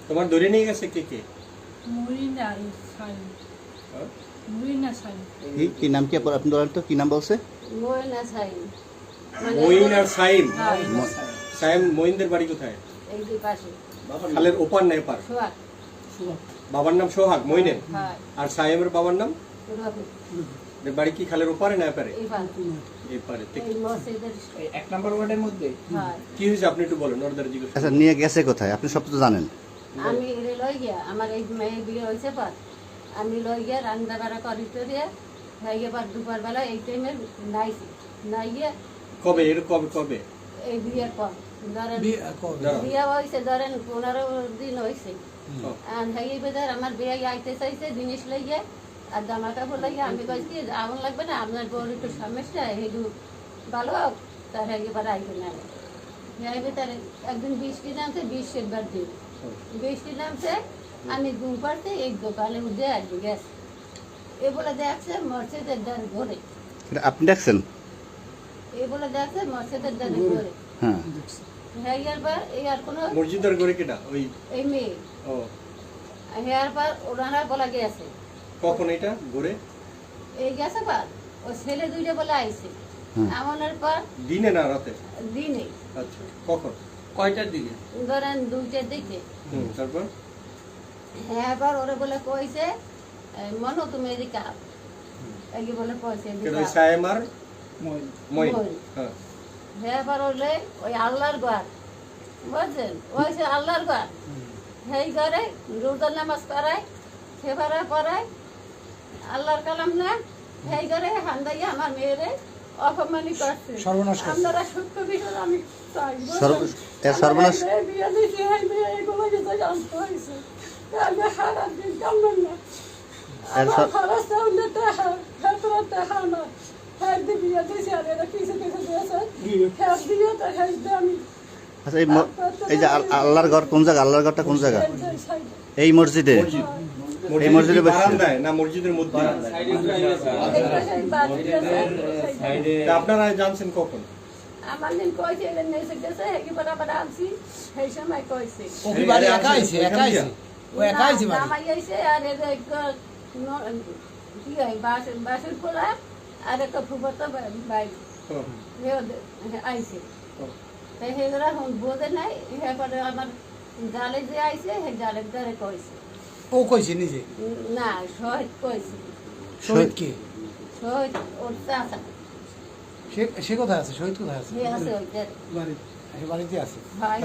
তোমার ধরে নিয়ে গেছে কে কে? কি নাম কি আপনি বলেন তো, কি নাম বলছে? মঈন আর সাইম। সাইম মঈনদের বাড়ি কোথায়? খালের ওপার না এপার? বাবার নাম সোহাগ মঈনের, আর সাইমের বাবার নাম? বাড়ি কি খালের ওপারে না এপারে? এপারে। এক নম্বর ওয়ার্ডের মধ্যে কি হয়েছে আপনি একটু বলেন, ওদের জিজ্ঞেস। আচ্ছা, নিয়ে গেছে কোথায় আপনি সব তো জানেন? আমি লই গিয়া আমার এই মেয়ে বিয়ে হয়েছে পর আমি লই গিয়া রান্না বাড়া করি তো দিয়ে হয়ে গিয়ে পর দুপুর বেলা এই টাইমে নাইছি নাই গিয়ে। কবে এর কবে কবে? এই বিয়ের পর ধরেন বিয়ে হয়েছে ধরেন 15 দিন হয়েছে। আর হয়ে বেদার আমার বিয়ে আইতে চাইছে জিনিস লই গিয়ে আর জামা কাপড় লাগিয়ে আমি কইছি আগুন লাগবে না, আপনার বউর একটু সমস্যা হেঁটু ভালো হোক তার হয়ে এবার আইবে না। হয়ে তার একদিন বৃষ্টি নামছে, বৃষ্টির বার দিন বৃষ্টি নামছে, আমি ঘুম পাড়তে এই দোকানে উঠে আসবে গেছে এ বলে দেখছে মসজিদের দ্বারে ঘরে। আপনি দেখছেন? এ বলে দেখছে মসজিদের দ্বারে ঘরে। হ্যাঁ হ্যাঁ পর এই আর কোনো মসজিদের ঘরে কেটা? ওই এই মেয়ে। ও হ্যাঁ পর ওনারা বলা গেছে। কখন এটা ঘরে? এই গেছে পর ও ছেলে দুইটা বলে আইছে আমাদের পর। দিনে না রাতে? দিনে। আচ্ছা, কখন? কয়টার দিকে? ধরেন 2টার দিকে। তারপর? হ্যাঁ এবার ওরা বলে কইছে মনো তুমি এদিকে আও এই বলে কইছে ওই সাইম আর মঈন। হ্যাঁ হ্যাঁ এবার হলে ওই আল্লাহর ঘর বুঝছেন, ওই সে আল্লাহর ঘর সেই ঘরে রোজার নামাজ পড়ায় সেবারে পড়ায় আল্লাহর কালাম না সেই ঘরে হান্দাইয়া আমার মেয়েরে অপমানি করছে। আপনারা সত্য বিষয় আমি চাই সর্বনাশ বিয়ে দিয়েছি এই মেয়ে এগুলো কিছু জানতে হয়েছে আমি সারা দিন কামড় না আমার খরচ চাউলে টাকা খেতরা টাকা না হ্যাঁ বিয়ে দিয়েছি আর এরা কিছু কিছু দিয়েছে হ্যাঁ দিয়ে তো হ্যাঁ আমি। আচ্ছা, এই যে আল্লাহর ঘর কোন জায়গা? আল্লাহর ঘরটা কোন জায়গা? এই মসজিদে? এই মসজিদে বারান্দায় না মসজিদের মধ্যে? আপনারা জানছেন কখন? আমার দিন কইছে এর নেসে গেছে একবার আবার আনছি সেই সময় কইছে ও কি বাড়ি একা আইছে? একা আইছে? ও একা আইছে বাড়ি? জামাই আইছে আর এর এক কি হয় বাসের পোলা আর একটা ফুফাতো ভাই আইছে তাই সেগুলা বোঝে নাই। এরপরে আমার জালে যে আইছে সে জালের দ্বারে কইছে। ও কইছে নিজে? না শহীদ কইছে। শহীদ কি? শহীদ ওর চাচা। সে কোথায় আছে? শহীদ কোথায় আছে? সে আছে ওই বাড়িতে আছে। ভাই